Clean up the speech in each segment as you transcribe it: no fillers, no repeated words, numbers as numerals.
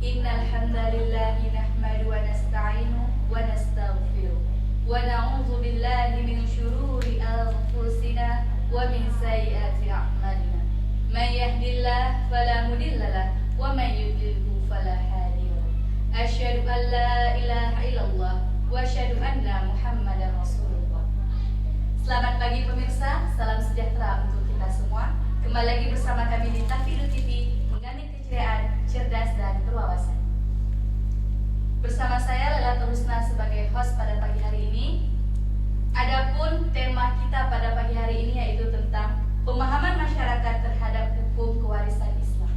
Innal hamdalillahi nahmadu wa nasta'inu wa nastaghfiruh wa na'udzu billahi min syururi anfusina wa min sayyiati a'malina. May yahdihillahu fala mudhillalah wa may yudlilhu fala hadiyalah. Asyhadu an la ilaha illallah wa asyhadu anna Muhammadar Rasulullah. Selamat pagi pemirsa, salam sejahtera untuk kita semua. Kembali lagi bersama kami di Tafidu TV, menggali keceriaan, cerdas dan berwawasan. Bersama saya Lailatul Husna sebagai host pada pagi hari ini. Adapun tema kita pada pagi hari ini yaitu tentang pemahaman masyarakat terhadap hukum kewarisan Islam.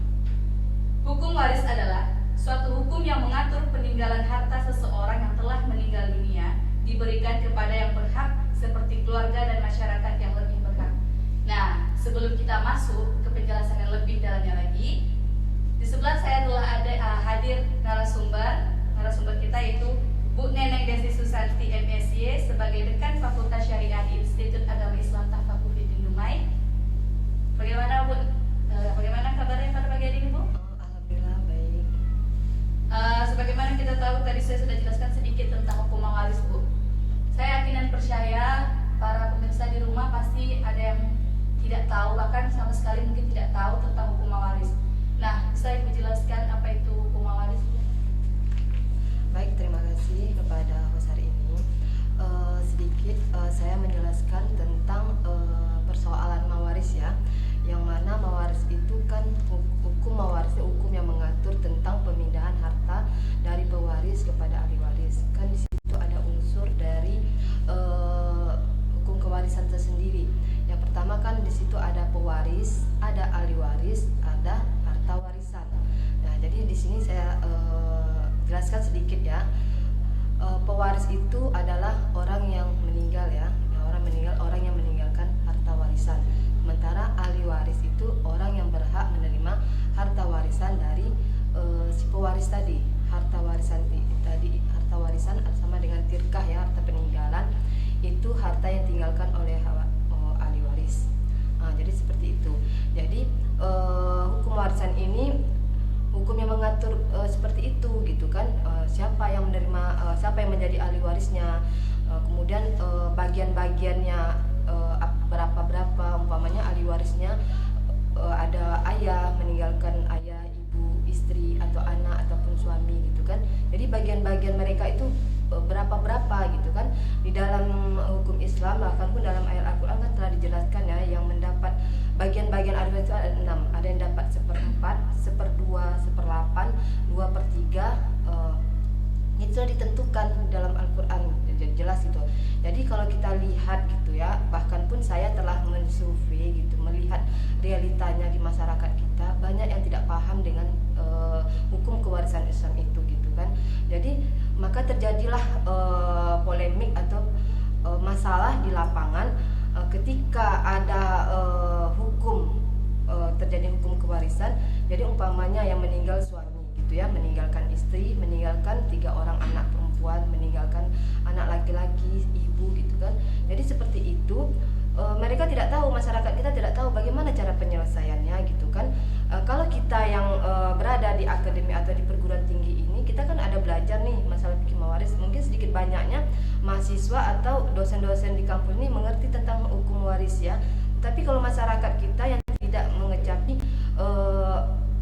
Hukum waris adalah suatu hukum yang mengatur peninggalan harta seseorang yang telah meninggal dunia diberikan kepada yang berhak seperti keluarga dan masyarakat yang lebih berhak. Nah, sebelum kita masuk ke penjelasan yang lebih dalamnya lagi, di sebelah saya telah ada hadir narasumber kita yaitu Bu Neneng Desi Susanti MSy sebagai Dekan Fakultas Syariah di Institut Agama Islam Tafakuh Fitin Dumai. Bagaimana Bu? Bagaimana kabarnya pada pagi hari ini Bu? Alhamdulillah baik. Sebagaimana kita tahu tadi saya sudah jelaskan sedikit tentang hukum waris Bu. Saya yakin dan percaya para pemirsa di rumah pasti ada yang tidak tahu, bahkan sama sekali mungkin tidak tahu tentang hukum waris. Nah, bisa Ibu jelaskan apa itu hukum waris? Baik, terima kasih kepada host hari ini. Sedikit saya menjelaskan tentang persoalan mawaris ya. Yang mana mawaris itu kan hukum mawaris hukum yang mengatur tentang pemindahan harta dari pewaris kepada ahli waris. Kan di situ ada unsur dari hukum kewarisan tersendiri. Yang pertama kan di situ ada pewaris, ada ahli waris, ada harta warisan. Nah, jadi di sini saya jelaskan sedikit ya. Pewaris itu adalah orang yang meninggal ya, orang yang meninggalkan harta warisan. Sementara ahli waris itu orang yang berhak menerima harta warisan dari si pewaris tadi. Harta warisan sama dengan tirkah ya, harta peninggalan itu harta yang ditinggalkan oleh ahli waris. Jadi seperti itu. Jadi hukum warisan ini hukum yang mengatur seperti itu gitu kan, siapa yang menerima, siapa yang menjadi ahli warisnya, kemudian bagian-bagiannya berapa umpamanya ahli warisnya ada ayah, meninggalkan ayah, ibu, istri atau anak ataupun suami gitu kan. Jadi bagian-bagian mereka itu berapa gitu kan. Di dalam hukum Islam bahkan pun dalam ayat Al-Qur'an kan telah dijelaskan ya, yang mendapat bagian-bagian ahli waris itu ada 6. Ada yang dapat 1/4, 1/2, 1/8, 2/3. Itu sudah ditentukan dalam Al-Qur'an, jelas itu. Jadi kalau kita lihat gitu ya, bahkan pun saya telah mensurvei gitu, melihat realitanya di masyarakat kita, banyak yang tidak paham dengan hukum kewarisan Islam itu gitu kan. Jadi maka terjadilah polemik atau masalah di lapangan ketika ada terjadi hukum kewarisan. Jadi umpamanya yang meninggal suami gitu ya, meninggalkan istri, meninggalkan 3 orang anak perempuan, meninggalkan anak laki-laki, ibu gitu kan. Jadi seperti itu, mereka tidak tahu, masyarakat kita tidak tahu bagaimana cara penyelesaiannya gitu kan. Kalau kita yang berada di akademi atau di perguruan tinggi ini, kita kan ada belajar nih masalah fikih mawaris. Mungkin sedikit banyaknya mahasiswa atau dosen-dosen di kampus ini mengerti tentang hukum waris ya. Tapi kalau masyarakat kita yang tidak mengecapi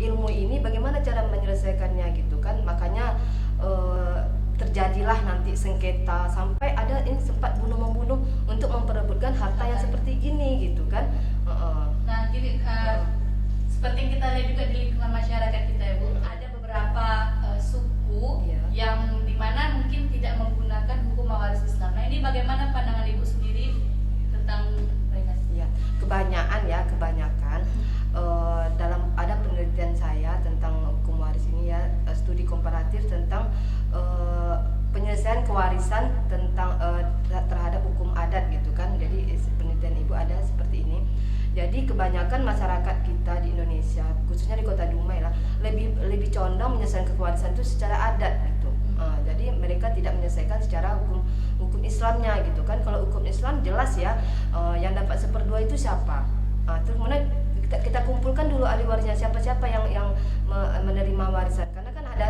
ilmu ini, bagaimana cara menyelesaikannya gitu kan. Makanya terjadilah nanti sengketa, sampai ada ini sempat bunuh-membunuh untuk memperebutkan harta yang seperti ini gitu kan. Nah, jadi seperti yang kita lihat juga di lingkungan masyarakat kita ya Bu, ada beberapa suku yang dimana mungkin tidak menggunakan hukum waris Islam. Nah, ini bagaimana pandangan Ibu sendiri tentang mereka? Ya, kebanyakan dalam ada penelitian saya tentang hukum waris ini ya, studi komparatif tentang penyelesaian kewarisan tentang terhadap hukum adat gitu kan. Jadi penelitian Ibu ada seperti ini. Jadi kebanyakan masyarakat kita di Indonesia, khususnya di Kota Dumai lah, lebih condong menyelesaikan kewarisan itu secara adat gitu. Jadi mereka tidak menyelesaikan secara hukum Islamnya gitu kan. Kalau hukum Islam jelas ya, yang dapat 1/2 itu siapa. Terus kemudian kita kumpulkan dulu ahli warisnya, siapa-siapa yang menerima warisan, karena kan ada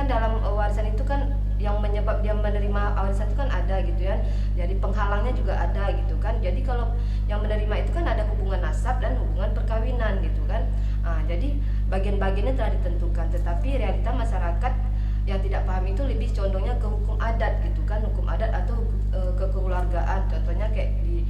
kan dalam warisan itu kan yang menyebab dia menerima warisan itu kan ada gitu ya. Jadi penghalangnya juga ada gitu kan. Jadi kalau yang menerima itu kan ada hubungan nasab dan hubungan perkawinan gitu kan. Jadi bagian-bagiannya telah ditentukan, tetapi realita masyarakat yang tidak paham itu lebih condongnya ke hukum adat gitu kan, hukum adat atau kekeluargaan. Contohnya kayak di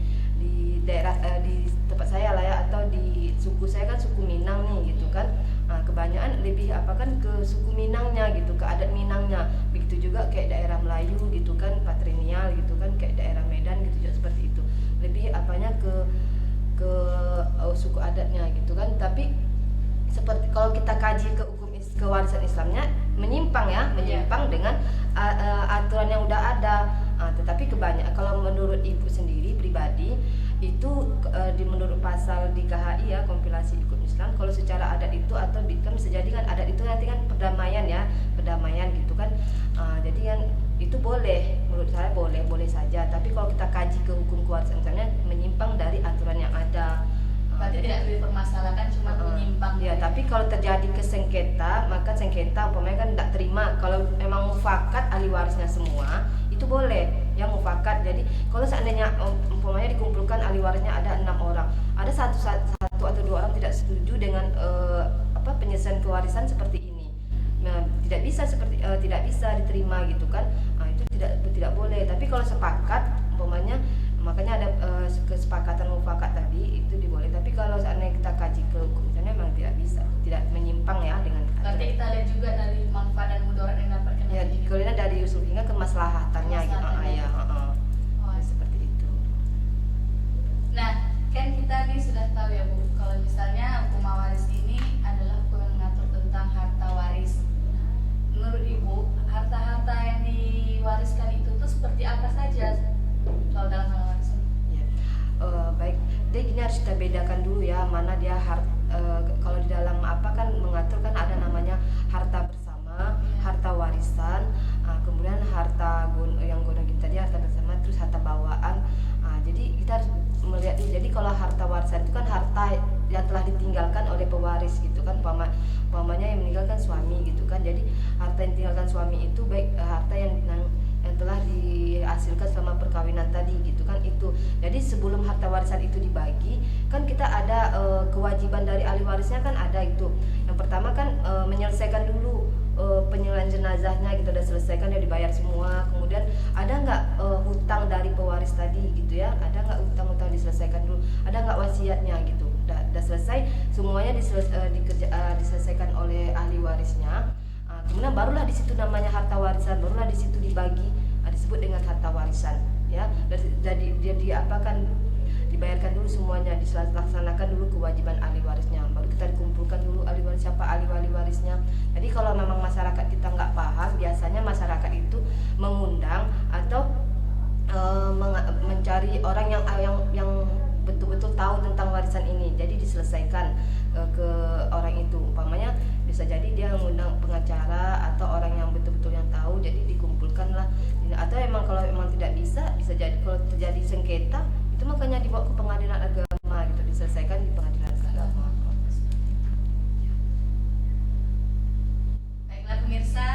daerah di tempat saya lah ya, atau di suku saya kan suku Minang nih gitu kan. Kebanyakan lebih ke suku Minangnya gitu, ke adat Minangnya. Begitu juga kayak daerah Melayu gitu kan, patrinial gitu kan, kayak daerah Medan gitu juga seperti itu. Lebih ke suku adatnya gitu kan. Tapi seperti kalau kita kaji ke hukum kewarisan Islamnya menyimpang dengan aturan yang udah ada. Tetapi kebanyakan kalau menurut ibu sendiri pribadi itu menurut pasal di KHI ya, kompilasi hukum Islam, kalau secara adat itu atau kan bisa jadi kan adat itu nanti kan perdamaian gitu kan. Jadi kan itu boleh, menurut saya boleh saja. Tapi kalau kita kaji ke hukum kewarisan Islamnya menyimpang dari aturan yang ada. Berarti tidak dipermasalahkan, cuma menyimpang. Ya, tapi kalau terjadi sengketa, maka sengketa umpamanya kan tidak terima. Kalau memang mufakat ahli warisnya semua, itu boleh yang mufakat. Jadi kalau seandainya umpamanya dikumpulkan ahli warisnya ada 6 orang, ada satu atau 2 orang tidak setuju dengan penyelesaian kewarisan seperti ini. Nah, tidak bisa diterima gitu kan. Itu tidak boleh. Tapi kalau sepakat umpamanya, makanya ada kesepakatan mufakat tadi itu diboleh. Tapi kalau seandainya kita kaji ke hukumnya memang tidak bisa, tidak menyimpang ya dengan. Berarti kita lihat juga dari manfaat dan mudarat yang dapatkan. Ya, kalau dari usul hingga kemaslahatannya gitu. Seperti itu. Nah, kan kita nih sudah tahu ya Bu, kalau misalnya hukum waris ini adalah hukum yang mengatur tentang harta waris. Menurut Ibu, harta-harta yang diwariskan itu tuh seperti apa saja kalau dalam hal warisan? Ya, baik. Jadi gini, harus kita bedakan dulu ya, mana dia kalau di dalam kan mengatur kan ada namanya harta bersama, harta warisan, kemudian harta yang gonogin tadi harta bersama, terus harta bawaan. Jadi kita harus melihat dulu. Jadi kalau harta warisan itu kan harta yang telah ditinggalkan oleh pewaris gitu kan, umpamanya yang meninggalkan suami gitu kan. Jadi harta yang ditinggalkan suami itu baik harta yang telah dihasilkan selama perkawinan tadi gitu kan itu. Jadi sebelum harta warisan itu dibagi kan kita ada kewajiban dari ahli warisnya kan ada itu. Yang pertama kan menyelesaikan dulu penyerahan jenazahnya gitu, udah selesaikan, dia dibayar semua. Kemudian ada nggak hutang dari pewaris tadi gitu ya, ada nggak hutang diselesaikan dulu, ada nggak wasiatnya gitu. Udah selesai semuanya diselesaikan oleh ahli warisnya. Kemudian barulah di situ namanya harta warisan, barulah di situ dibagi, disebut dengan harta warisan ya. Jadi dibayarkan dulu semuanya, dilaksanakan dulu kewajiban ahli warisnya, baru kita dikumpulkan dulu ahli waris, siapa ahli warisnya. Jadi kalau memang masyarakat kita nggak paham, biasanya masyarakat itu mengundang atau mencari orang yang betul-betul tahu tentang warisan ini, jadi diselesaikan ke orang itu. Umpamanya bisa jadi dia mengundang pengacara atau orang yang betul-betul yang tahu, jadi dikumpulkanlah. Atau kalau memang tidak bisa jadi kalau terjadi sengketa itu makanya dibawa ke pengadilan agama gitu, diselesaikan di pengadilan agama. Baiklah pemirsa,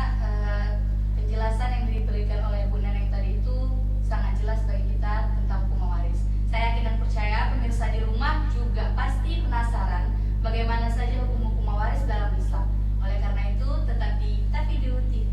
penjelasan yang diberikan oleh Bu Neneng tadi itu sangat jelas bagi kita tentang hukum waris. Saya yakin dan percaya pemirsa di rumah juga pasti penasaran bagaimana saja hukum waris dalam Islam. Oleh karena itu, tetap di Tafidu TV.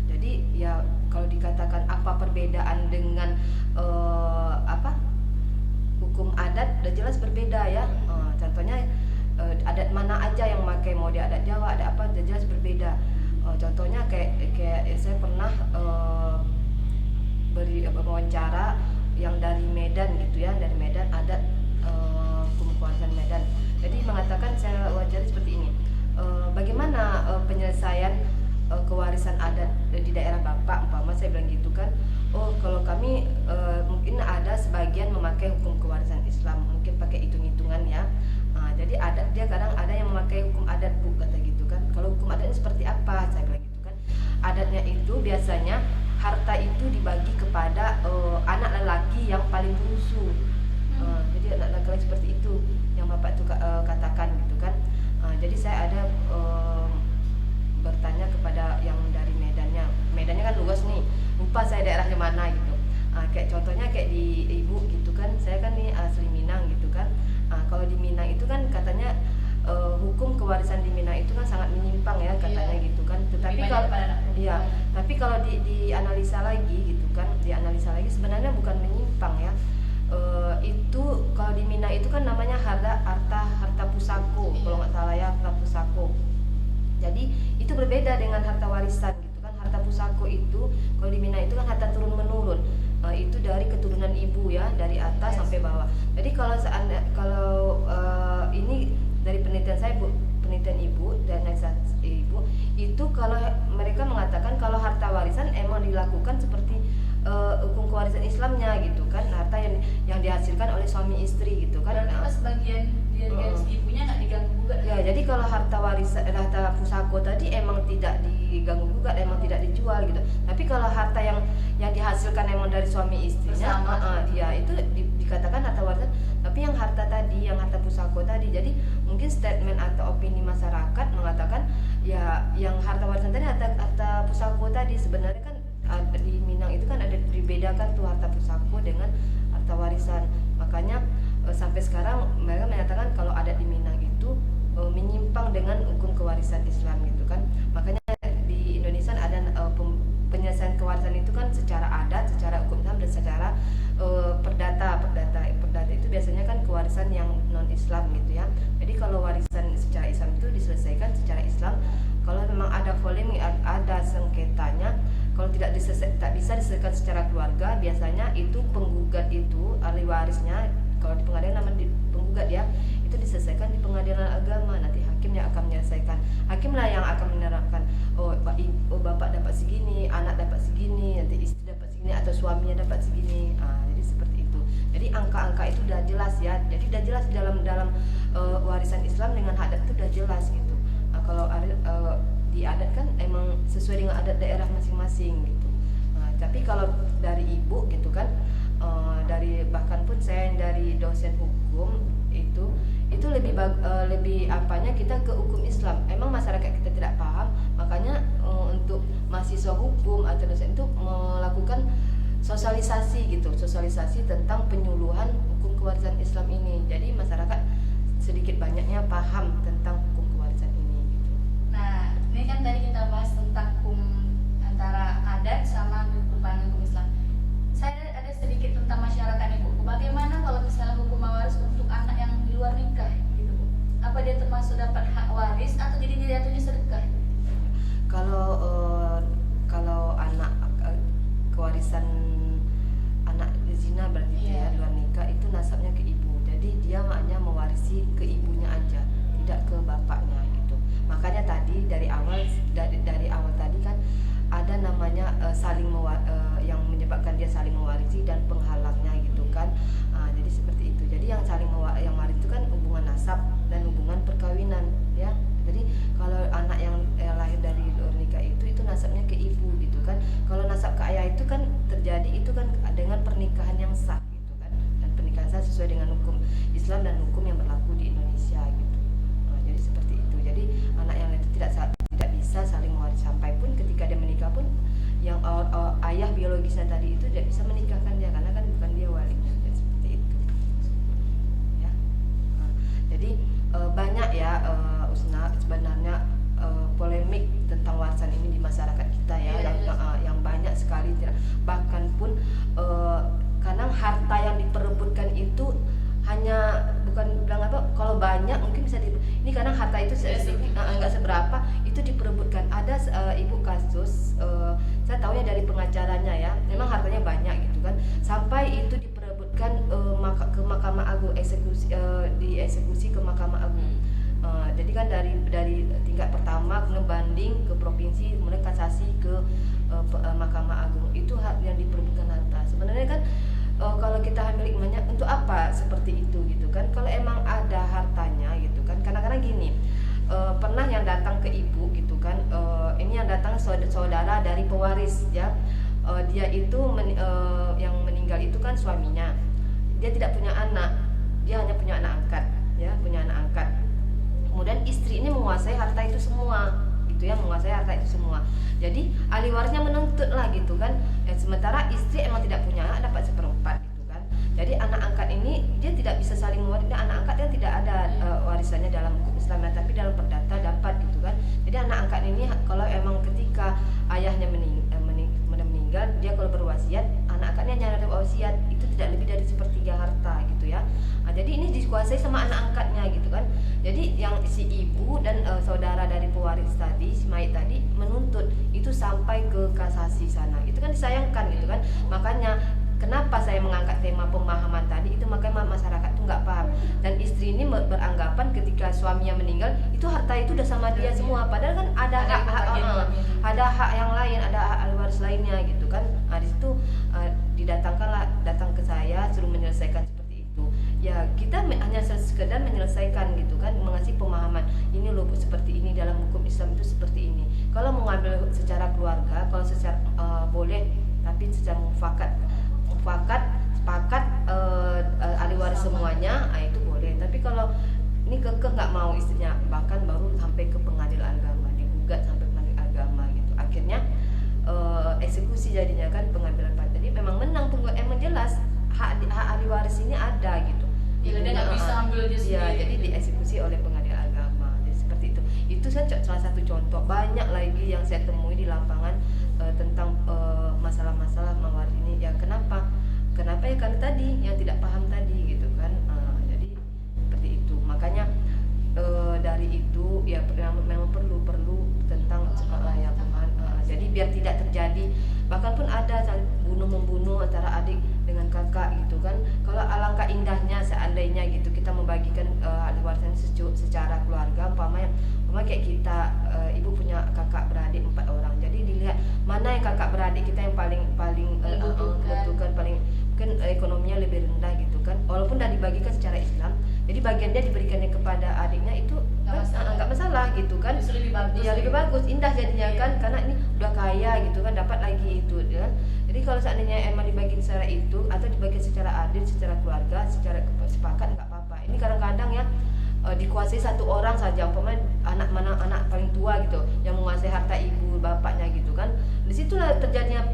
Jadi ya kalau dikatakan apa perbedaan dengan apa hukum adat, udah jelas berbeda ya. Contohnya adat mana aja yang pakai, mau di adat Jawa ada apa, udah jelas berbeda. Contohnya kayak saya pernah beri wawancara yang dari Medan gitu ya, dari Medan adat hukum kewarisan Medan. Jadi mengatakan, saya wawancara seperti ini, bagaimana penyelesaian kewarisan adat di daerah Bapak, umpama saya bilang gitu kan. Oh, kalau kami mungkin ada sebagian memakai hukum kewarisan Islam, mungkin pakai hitung-hitungan ya. Jadi dia kadang ada yang memakai hukum adat, Bu, kata gitu kan. Kalau hukum adatnya seperti apa, saya bilang gitu kan. Adatnya itu biasanya harta itu dibagi kepada anak lelaki yang paling bungsu. Jadi anak lelaki seperti itu yang Bapak itu katakan gitu kan. Jadi saya ada bertanya kepada yang dari Medannya kan luas nih, lupa saya daerahnya mana gitu. Kayak contohnya kayak di Ibu gitu kan, saya kan nih asli Minang gitu kan. Kalau di Minang itu kan katanya hukum kewarisan di Minang itu kan sangat menyimpang ya katanya gitu kan. Tetapi kalau tapi kalau dianalisa lagi gitu kan, dianalisa lagi sebenarnya bukan menyimpang ya. Itu kalau di Minang itu kan namanya harta pusako, kalau nggak salah ya, harta pusako. Jadi itu berbeda dengan harta warisan gitu kan. Harta pusako itu kalau di Minang itu kan harta turun menurun. Itu dari keturunan ibu ya, dari atas sampai bawah. Jadi kalau ini dari penelitian saya, Bu, penelitian Ibu dan Ibu itu, kalau mereka mengatakan kalau harta warisan emang dilakukan seperti hukum kewarisan Islamnya gitu kan, harta yang dihasilkan oleh suami istri gitu kan. Berarti pas bagian ibunya nggak diganggu gugat ya. Jadi kalau harta warisan, harta pusako tadi emang tidak diganggu gugat, emang tidak dijual gitu. Tapi kalau harta yang dihasilkan emang dari suami istrinya, ya itu dikatakan harta warisan. Tapi yang harta tadi, yang harta pusako tadi, jadi mungkin statement atau opini masyarakat mengatakan ya yang harta warisan tadi, harta pusako tadi, sebenarnya kan di Minang itu kan ada dibedakan tuh harta pusako dengan harta warisan. Makanya sampai sekarang mereka menyatakan kalau adat di Minang itu menyimpang dengan hukum kewarisan Islam gitu kan. Makanya di Indonesia ada penyelesaian kewarisan itu kan secara adat, secara hukum Islam, dan secara perdata itu biasanya kan kewarisan yang non Islam gitu ya. Jadi kalau warisan secara Islam itu diselesaikan secara Islam. Kalau memang ada volume, ada sengketanya, kalau tak bisa diselesaikan secara keluarga, biasanya itu penggugat itu, ahli warisnya, kalau di pengadilan namanya penggugat ya, itu diselesaikan di pengadilan agama. Nanti hakim yang akan menyelesaikan, hakimlah yang akan menerapkan, oh bapak dapat segini, anak dapat segini, nanti istri dapat segini, atau suaminya dapat segini. Jadi seperti itu. Jadi angka-angka itu udah jelas ya. Jadi udah jelas dalam warisan Islam dengan adat itu udah jelas gitu. Kalau di adat kan emang sesuai dengan adat daerah masing-masing gitu. Tapi kalau dari Ibu gitu kan, dari bahkan pun saya yang dari dosen hukum itu lebih apanya kita ke hukum Islam. Emang masyarakat kita tidak paham, makanya untuk mahasiswa hukum atau dosen itu melakukan sosialisasi gitu, sosialisasi tentang penyuluhan hukum kewarisan Islam ini. Jadi masyarakat sedikit banyaknya paham tentang hukum kewarisan ini gitu. Nah, ini kan tadi kita bahas tentang hukum antara adat sama hukum Islam. Saya ada sedikit tentang masyarakat nih, Bu. Bagaimana kalau misalnya hukum waris untuk anak yang di luar nikah gitu, Bu? Apa dia termasuk dapat hak waris atau jadi dia jatuhnya sedekah? Kalau anak kewarisan anak zina berarti ya, luar nikah, itu nasabnya ke ibu. Jadi dia hanya mewarisi ke ibunya aja, tidak ke bapaknya gitu. Makanya tadi yang menyebabkan dia saling mewarisi dan penghalangnya gitu kan. Jadi seperti itu. Jadi yang yang waris itu kan hubungan nasab dan hubungan perkawinan ya. Jadi kalau anak yang lahir dari luar nikah itu nasabnya ke ibu gitu kan. Kalau nasab ke ayah itu kan terjadi itu kan dengan pernikahan yang sah gitu kan. Dan pernikahan sah sesuai dengan hukum Islam dan hukum yang berlaku di Indonesia gitu. Jadi seperti itu. Jadi anak yang itu tidak bisa saling mewaris, sampai pun ketika dia menikah pun yang ayah biologisnya tadi itu tidak bisa menikahkan dia karena kan bukan dia walinya. Jadi seperti itu ya. Jadi banyak ya Usna sebenarnya polemik tentang warisan ini di masyarakat kita ya, yang banyak sekali, bahkan pun kadang harta yang diperebutkan itu hanya bukan bilang apa, kalau banyak mungkin bisa ini kadang harta itu nggak seberapa itu diperebutkan. Ada ibu kasus saya tahunya dari pengacaranya ya, memang hartanya banyak gitu kan, sampai itu diperebutkan ke Mahkamah Agung, dieksekusi ke Mahkamah Agung. Jadi kan dari tingkat pertama kemudian banding ke provinsi, kemudian kasasi ke Mahkamah Agung, itu hak yang diperebutkan harta. Sebenarnya kan kalau kita milik banyak untuk apa seperti itu gitu kan, kalau emang ada hartanya gitu kan. Kadang-kadang gini, pernah yang datang ke ibu gitu kan, ini yang datang saudara dari pewaris ya, dia itu yang meninggal itu kan suaminya, dia tidak punya anak, dia hanya punya anak angkat ya, punya anak angkat. Kemudian istri ini menguasai harta itu semua gitu ya, menguasai harta itu semua. Jadi ahli warisnya menuntut lah gitu kan. Sementara istri emang tidak punya anak, dapat seperempat gitu kan. Jadi anak angkat ini dia tidak bisa saling mewaris. Anak angkat yang tidak ada warisannya dalam hukum Islam, tapi dalam perdata dapat gitu kan. Jadi anak angkat ini kalau emang ketika ayahnya meninggal, dia kalau berwasiat, anak angkatnya hanya ada wasiat itu tidak lebih dari sepertiga harta gitu ya. Jadi ini dikuasai sama anak angkatnya gitu kan. Jadi yang si ibu dan saudara dari pewaris tadi, si mayit tadi menuntut itu sampai ke kasasi sana. Itu kan disayangkan gitu kan. Makanya kenapa saya mengangkat tema pemahaman tadi itu, makanya masyarakat tuh nggak paham. Dan istri ini beranggapan ketika suaminya meninggal itu harta itu udah sama dia semua, padahal kan ada hak yang lain, ada hak ahli waris lainnya gitu kan. Di situ datang ke saya suruh menyelesaikan seperti itu. Ya kita hanya sekedar menyelesaikan gitu kan, mengasih pemahaman ini loh seperti ini, dalam hukum Islam itu seperti ini. Kalau mau ngambil secara keluarga, kalau secara boleh, tapi secara mufakat sepakat ahli waris semuanya, itu boleh. Tapi kalau ini kekeh nggak mau istrinya, bahkan baru sampai ke pengadilan agama, digugat sampai pengadilan agama gitu. Akhirnya eksekusi jadinya kan, pengambilan part. Jadi memang menang, emang jelas hak ahli waris ini ada gitu. Dia nggak bisa ambil dia sendiri. Ya, jadi dieksekusi oleh pengadilan agama. Jadi seperti itu. Itu salah satu contoh. Banyak lagi yang saya temui di lapangan tentang masalah-masalah mawaris ini. Ya kenapa ya, karena tadi yang tidak paham tadi gitu kan. Jadi seperti itu. Makanya dari itu ya memang perlu tentang yang jadi biar tidak terjadi, bahkan pun ada bunuh-membunuh antara adik dengan kakak gitu kan. Kalau alangkah indahnya seandainya gitu kita membagikan ahli warisan secara keluarga, umpama kayak kita, ibu punya kakak beradik 4 orang, jadi dilihat mana yang kakak beradik kita yang paling membutuhkan, paling mungkin ekonominya lebih rendah gitu kan, walaupun udah dibagikan secara Islam, jadi bagian dia diberikannya kepada adiknya itu nggak masalah gitu kan. Lebih bagus ya, lebih bagus, indah jadinya kan, karena ini udah kaya gitu kan, dapat lagi itu kan. Jadi kalau seandainya emang dibagiin secara itu atau dibagiin secara adil, secara keluarga, secara sepakat, nggak apa-apa. Ini kadang-kadang ya dikuasai satu orang saja, umpamanya anak paling tua gitu yang menguasai harta ibu bapaknya gitu kan. Disitulah terjadinya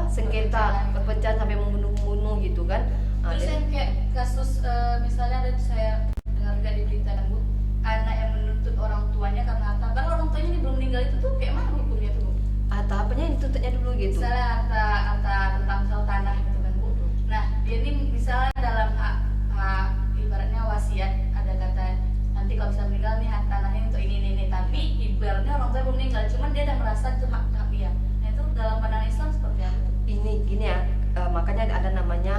sengketa, perpecahan sampai membunuh gitu kan. Terus yang kayak kasus misalnya ada saya dengar di berita kan Bu, anak yang menuntut orang tuanya karena harta, karena orang tuanya ini belum meninggal, itu tuh kayak mana hukumnya tuh Bu? Tahapnya dituntutnya dulu gitu. Misalnya harta tentang misal tanah gitu kan Bu. Nah dia ini misalnya dalam hak ibaratnya wasiat ada kata nanti kalau bisa meninggal nih hak tanahnya untuk ini, tapi ibaratnya orang tua belum meninggal, cuman dia udah merasa itu hak dia. Nah itu dalam pandangan Islam seperti apa? Ini gini ya, makanya ada namanya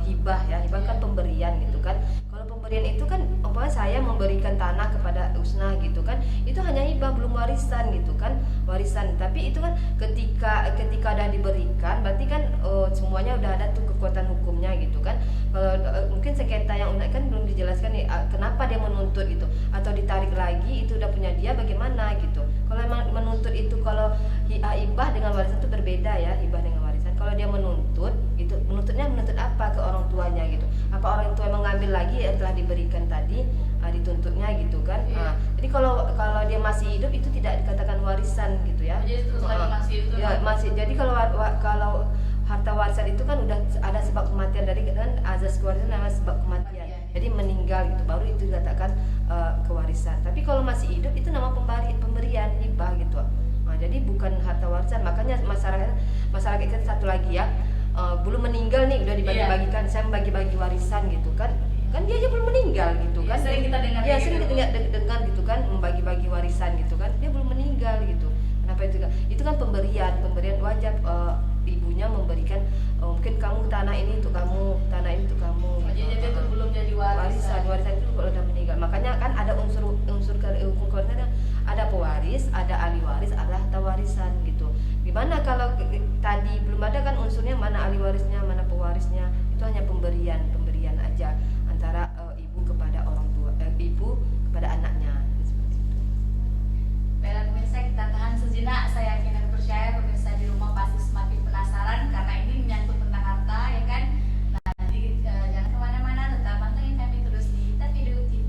hibah ya, hibah kan pemberian gitu kan. Kalau pemberian itu kan umpamanya saya memberikan tanah kepada Usna gitu kan, itu hanya hibah, belum warisan gitu kan. warisan. Tapi itu kan ketika udah diberikan, berarti kan semuanya udah ada tuh kekuatan hukumnya gitu kan. Kalau mungkin sengketa yang kan belum dijelaskan nih, kenapa dia menuntut gitu, atau ditarik lagi itu udah punya dia bagaimana gitu. Kalau emang menuntut itu, kalau hibah dengan warisan itu berbeda ya, hibah dengan warisan. Kalau dia menuntut gitu, menuntutnya menuntut apa ke orang tuanya gitu, apa orang tua mengambil lagi yang telah diberikan tadi, dituntutnya gitu kan. Jadi kalau dia masih hidup itu tidak dikatakan warisan gitu ya. Jadi terus lagi masih itu ya, masih. Jadi kalau harta warisan itu kan udah ada sebab kematian, dari kan azas kewarisan namanya sebab kematian. Jadi meninggal gitu, baru itu dikatakan kewarisan. Tapi kalau masih hidup itu nama pemberian, hibah gitu. Jadi bukan harta warisan. Makanya masyarakat kita satu lagi ya, belum meninggal nih udah dibagi-bagikan, saya membagi-bagi warisan gitu kan dia aja belum meninggal gitu kan. Sering kita dengar sering kita dengar gitu kan, membagi-bagi warisan gitu kan, dia belum meninggal gitu. Kenapa itu kan pemberian wajib, ibunya memberikan, mungkin kamu tanah ini untuk kamu, tanah ini untuk kamu gitu. Jadi itu belum jadi warisan itu kalau udah meninggal. Makanya kan ada unsur hukum kewarisan, ada pewaris, ada ahli waris, ada harta warisan gitu. Gimana kalau tadi belum ada kan unsurnya, mana ahli warisnya, mana pewarisnya, itu hanya pemberian aja antara ibu kepada orang tua, ibu kepada anaknya seperti itu. Baiklah pemirsa, kita tahan sejenak. Saya yakin dan percaya pemirsa di rumah pasti semakin penasaran karena ini menyangkut tentang harta, ya kan? Nah, jadi jangan kemana-mana, tetap pantengin kami terus di Tapidu TV.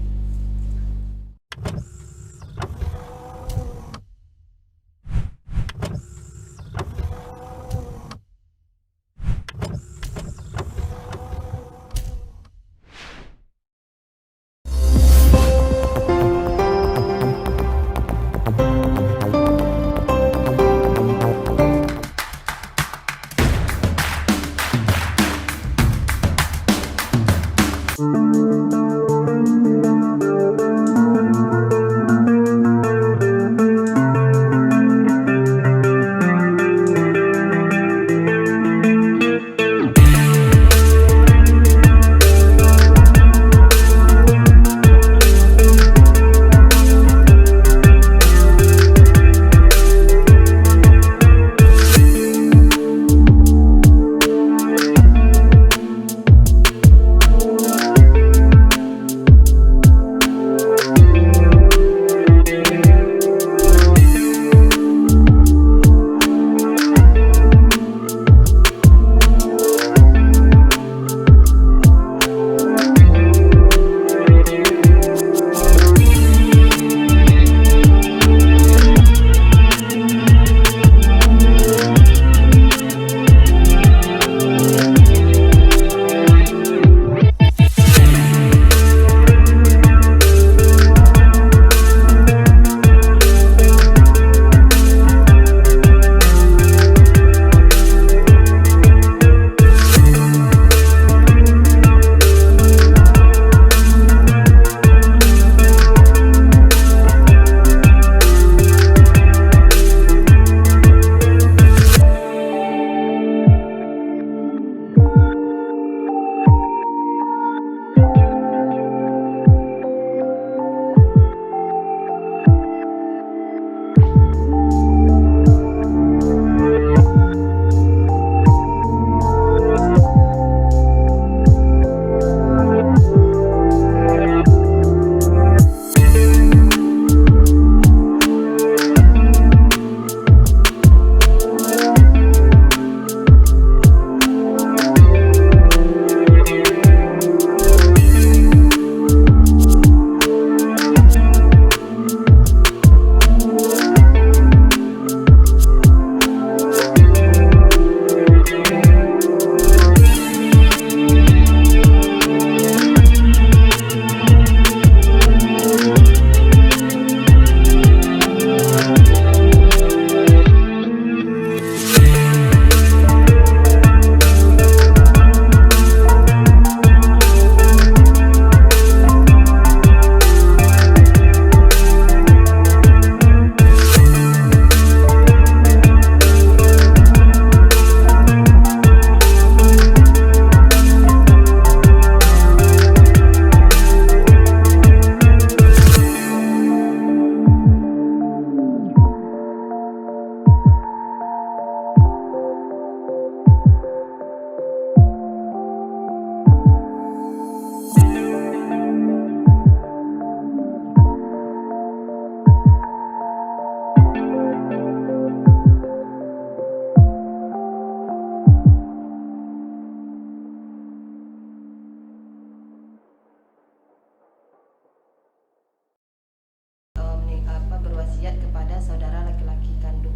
berwasiat kepada saudara laki-laki kandung.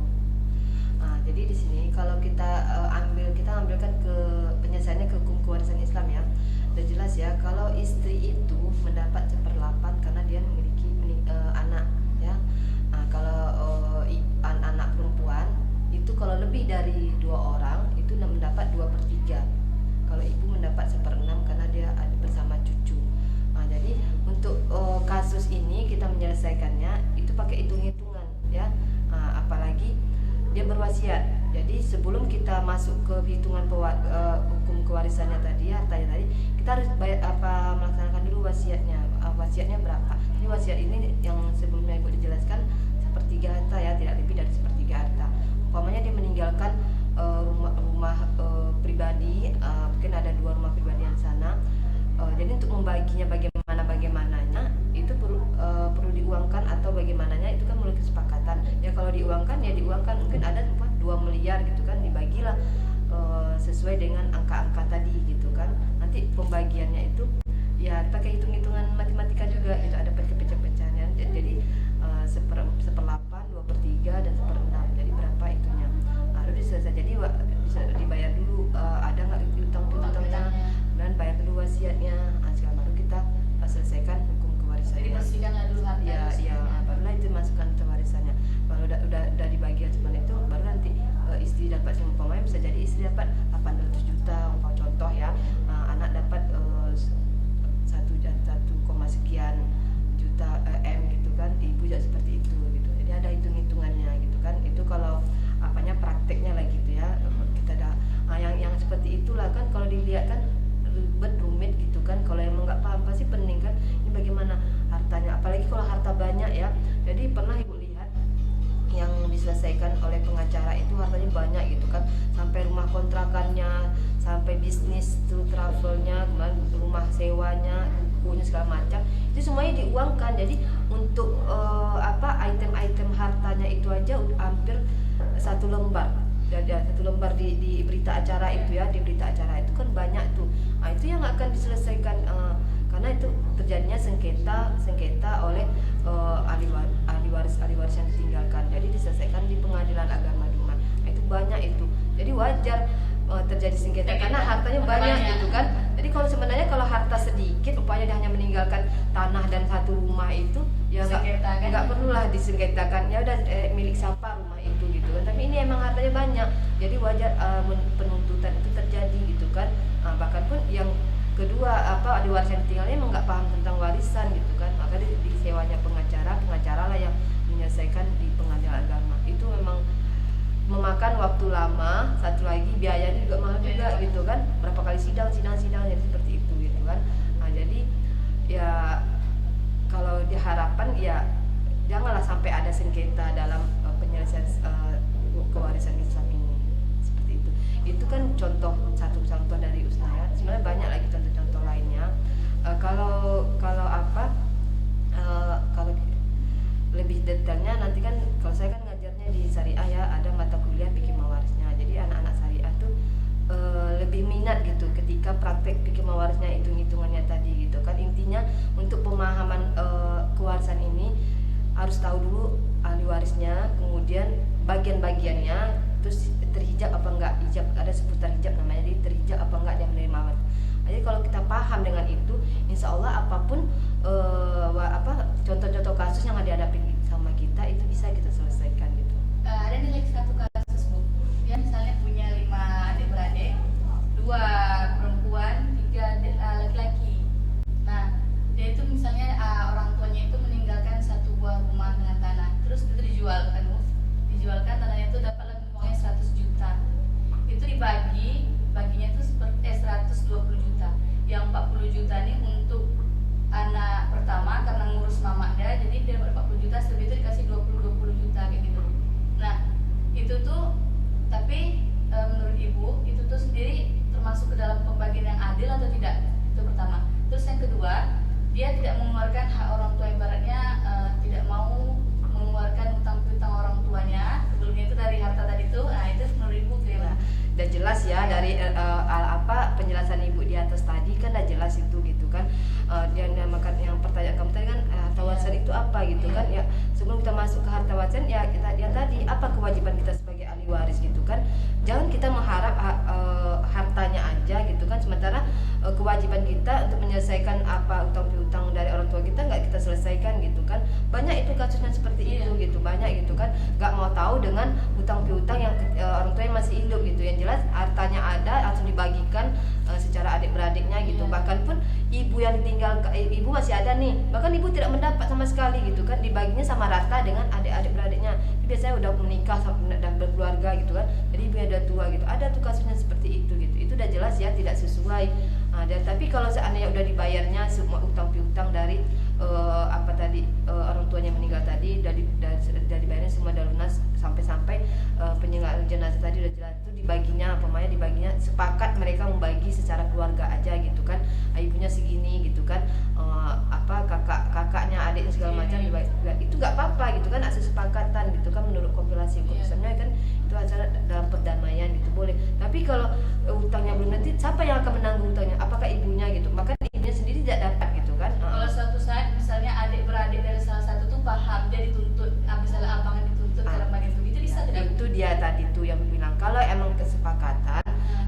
Jadi di sini kalau kita ambilkan ke penyelesaiannya ke hukum kewarisan Islam ya, udah jelas ya kalau istri itu mendapat 1/8 karena dia memiliki anak ya. Kalau anak perempuan itu kalau lebih dari 2 orang itu mendapat 2/3. Kalau ibu mendapat 1/6 karena dia ada bersama cucu. Jadi untuk kasus ini kita menyelesaikannya itu pakai hitung-hitungan ya. Apalagi dia berwasiat. Jadi sebelum kita masuk ke hitungan hukum kewarisannya tadi, hartanya tadi, kita harus melaksanakan dulu wasiatnya. Wasiatnya berapa? Ini wasiat ini yang sebelumnya Ibu dijelaskan 1/3 harta ya, tidak lebih dari 1/3 harta. Umpamanya dia meninggalkan rumah pribadi, mungkin ada 2 rumah pribadi yang sana. Jadi untuk membaginya bagaimananya itu perlu diuangkan atau bagaimananya itu kan melalui kesepakatan. Ya kalau diuangkan ya diuangkan, mungkin ada 2 miliar gitu kan, dibagilah sesuai dengan angka-angka tadi gitu kan. Nanti pembagiannya itu ya pakai hitung-hitungan matematika juga gitu, ada pecah-pecahannya. Jadi 1/8, 2/3 dan 1/6. Jadi berapa itunya? Lalu diselesaikan. Jadi bisa dibayar dulu, ada nggak utang-utangnya, dan bayar dulu wasiatnya. Sekarang baru kita selesaikan hukum kewarisannya. Jadi bersihkanlah dulu harta. Ya, barulah itu masukkan ke warisannya. Kalau udah dibagi seperti itu, baru nanti istri dapat, umpamanya bisa jadi istri dapat 800 juta, contoh ya. Anak dapat 1, sekian juta M gitu kan. Ibu juga seperti itu gitu. Jadi ada hitung-hitungannya gitu kan. Itu kalau prakteknya lah gitu ya. Kita ada yang seperti itulah kan, kalau dilihat kan ribet rumit gitu kan. Kalau emang nggak paham pasti pening kan, ini bagaimana hartanya, apalagi kalau harta banyak ya. Jadi pernah Ibu lihat yang diselesaikan oleh pengacara itu hartanya banyak gitu kan, sampai rumah kontrakannya, sampai bisnis tuh travelnya, kemudian rumah sewanya, bukunya segala macam, itu semuanya diuangkan. Jadi untuk item-item hartanya itu aja hampir 1 lembar. Jadi 1 lembar di berita acara itu ya, di berita acara itu kan banyak tuh. Itu yang akan diselesaikan karena itu terjadinya sengketa oleh ahli waris yang ditinggalkan. Jadi diselesaikan di pengadilan agama Demak. Itu banyak itu. Jadi wajar terjadi sengketa karena hartanya banyak gitu kan. Jadi kalau sebenarnya kalau harta sedikit, upaya dia hanya meninggalkan tanah dan 1 rumah itu ya nggak perlulah disengketakan. Ya udah milik siapa rumah itu gitu kan. Tapi ini emang hartanya banyak. Jadi wajar penuntutan itu terjadi gitu kan. Bahkan pun yang kedua ahli waris yang ditinggalnya emang nggak paham tentang warisan gitu kan. Maka disewanya pengacara lah yang menyelesaikan di pengadilan agama. Itu memang memakan waktu lama, satu lagi biayanya juga mahal juga gitu kan. Berapa kali sidang jadi seperti itu gitu kan. Jadi ya kalau diharapkan ya janganlah sampai ada sengketa dalam penyelesaian kewarisan Islam ini seperti itu. Itu kan satu contoh dari Usnaya. Sebenarnya banyak lagi contoh-contoh lainnya. Kalau lebih detailnya nanti kan, kalau saya kan ngajarnya di syariah ya, ada mata kuliah fikih mawarisnya. Jadi anak-anak syariah tuh lebih minat gitu ketika praktek fikih mawarisnya, hitung-hitungannya tadi gitu kan. Intinya untuk pemahaman kewarisan ini harus tahu dulu ahli warisnya, kemudian bagian-bagiannya, terus terhijab apa enggak, hijab ada seputar hijab namanya, jadi terhijab apa enggak dia menerima waris. Jadi kalau kita paham dengan itu, insya Allah apapun contoh-contoh kasus yang dihadapi sama kita itu bisa kita selesaikan gitu. Ada nih lagi satu kasus Bu, dia misalnya punya 5 adik-beradik, 2 perempuan, 3 laki-laki. Nah dia itu misalnya orang tuanya itu meninggalkan 1 buah rumah dengan tanah, terus itu dijualkan tanahnya itu dapat lagi uangnya 100 juta. Itu baginya itu seperti 120 juta. Yang 40 juta ini untuk anak pertama karena ngurus mamanya, jadi dia dapat 40 juta menyelesaikan apa utang piutang dari orang tua kita, nggak kita selesaikan gitu kan. Banyak itu kasusnya seperti itu gitu, banyak gitu kan, nggak mau tahu dengan utang piutang yang orang tua yang masih hidup gitu. Yang jelas hartanya ada langsung dibagikan secara adik-beradiknya gitu. Bahkan pun ibu yang ditinggal, ibu masih ada nih, bahkan ibu tidak mendapat sama sekali gitu kan, dibaginya sama rata dengan adik-adik beradiknya. Biasanya udah menikah dan berkeluarga gitu kan, jadi ibunya udah tua gitu. Ada tuh kasusnya seperti itu gitu. Itu udah jelas ya tidak sesuai. Tapi kalau seandainya udah dibayarnya semua utang piutang dari orang tuanya meninggal tadi, udah dibayarnya semua, udah lunas, sampai penyelenggaraan jenazah tadi udah jelas, itu dibaginya sepakat mereka membagi secara keluarga aja gitu kan. Ibunya segini gitu kan, kakaknya, adiknya segala macam dibagi. Itu nggak apa-apa gitu kan, asal sepakatan gitu kan, menurut kompilasi hukum Islamnya kan itu acara dalam perdamaian gitu boleh. Tapi kalau utangnya belum nanti, siapa yang akan menanggung utangnya? Apakah ibunya gitu? Maka ibunya sendiri tidak dapat gitu kan. Kalau suatu saat misalnya adik beradik dari salah satu tuh paham, dia dituntut, misalnya abangan dituntut dalam bagian itu bisa tidak? Itu dia tadi tuh yang bilang, kalau emang kesepakatan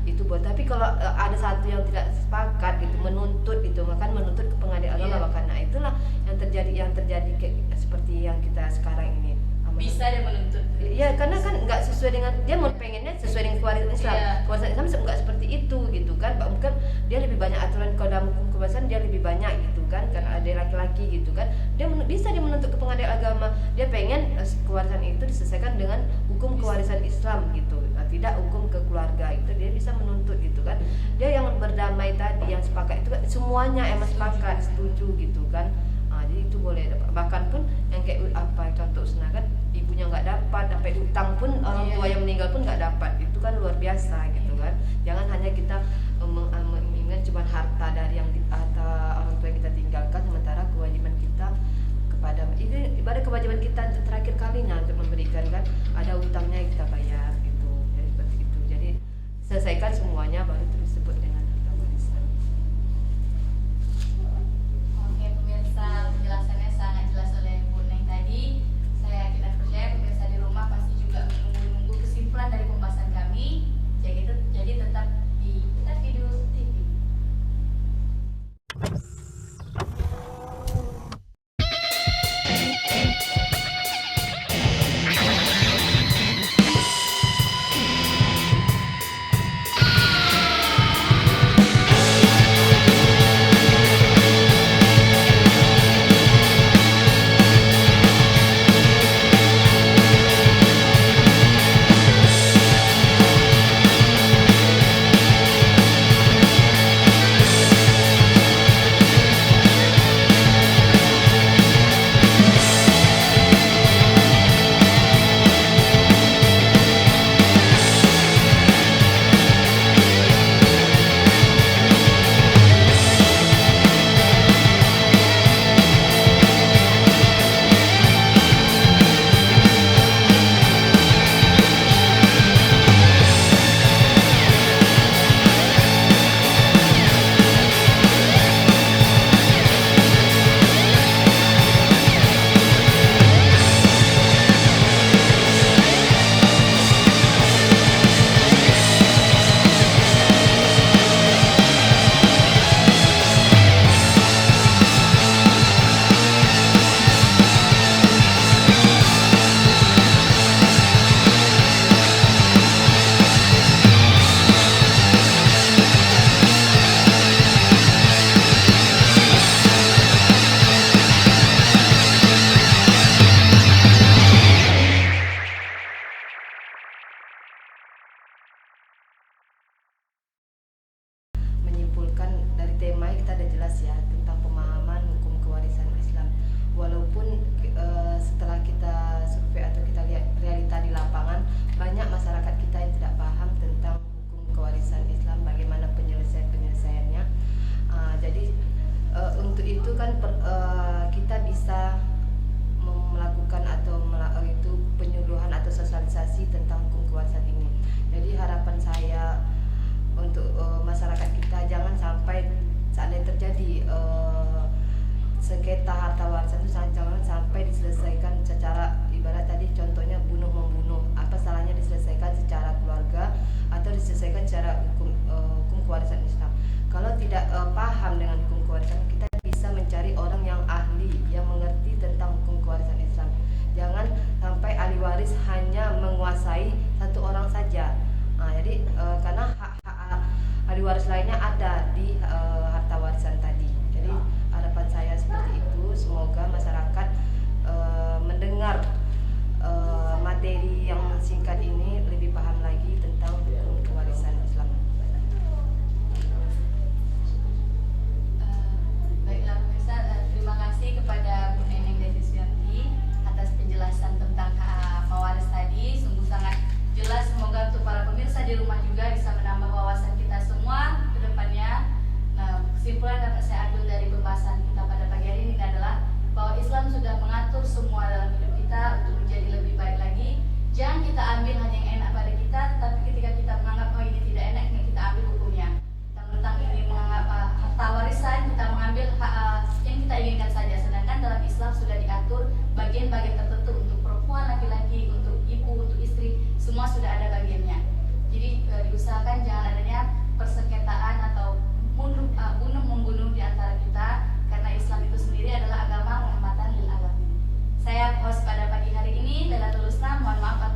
itu boleh. Tapi kalau ada satu yang tidak sepakat gitu, menuntut itu, bahkan menuntut ke pengadilan agama, bahkan itulah yang terjadi seperti yang kita sekarang ini. Bisa dia menuntut. Iya, karena kan nggak sesuai dengan, dia mau pengennya sesuai dengan kewarisan Islam. Kewarisan Islam nggak seperti itu gitu kan. Mungkin dia lebih banyak aturan, kalau dalam hukum kewarisan dia lebih banyak gitu kan, karena ada laki-laki gitu kan. Dia bisa dia menuntut ke pengadilan agama. Dia pengen kewarisan itu diselesaikan dengan hukum kewarisan Islam gitu, tidak hukum ke keluarga itu. Dia bisa menuntut gitu kan. Dia yang berdamai tadi, yang sepakat itu kan, semuanya emang sepakat, setuju gitu kan. Jadi itu boleh. Bahkan pun yang kayak contoh kan, ibunya nggak dapat, sampai utang pun orang tua yang meninggal pun nggak dapat. Itu kan luar biasa gitu kan. Jangan hanya kita mengingat cuma harta dari harta orang tua yang kita tinggalkan, sementara kewajiban kita kepada ini ibarat kewajiban kita untuk terakhir kalinya untuk memberikan kan, ada utangnya yang kita bayar gitu. Jadi seperti itu. Jadi selesaikan semuanya baru itu disebut dengan harta warisan. Oke pemirsa, penjelasannya sangat jelas oleh Bu Neng tadi. Saya yakin dan percaya pemirsa di rumah pasti juga menunggu kesimpulan dari pembahasan kami. Jadi tetap di Tafidu TV. Menyimpulkan dari tema kita ada jelas ya tentang pemahaman hukum kewarisan Islam. Walaupun setelah kita survei atau kita lihat realita di lapangan, banyak masyarakat kita yang tidak paham tentang hukum kewarisan Islam, bagaimana penyelesaiannya. Jadi untuk itu kan kita bisa melakukan itu penyuluhan atau sosialisasi tentang hukum kewarisan ini. Jadi harapan saya untuk masyarakat kita, jangan sampai seandainya terjadi sengketa harta warisan itu, jangan sampai diselesaikan secara ibarat tadi contohnya bunuh membunuh. Apa salahnya diselesaikan secara keluarga atau diselesaikan secara hukum kewarisan Islam. Kalau tidak paham dengan hukum diusahakan jangan adanya persengketaan atau bunuh-membunuh di antara kita, karena Islam itu sendiri adalah agama rahmatan lil alamin. Saya host pada pagi hari ini Lailatul Husna, mohon maaf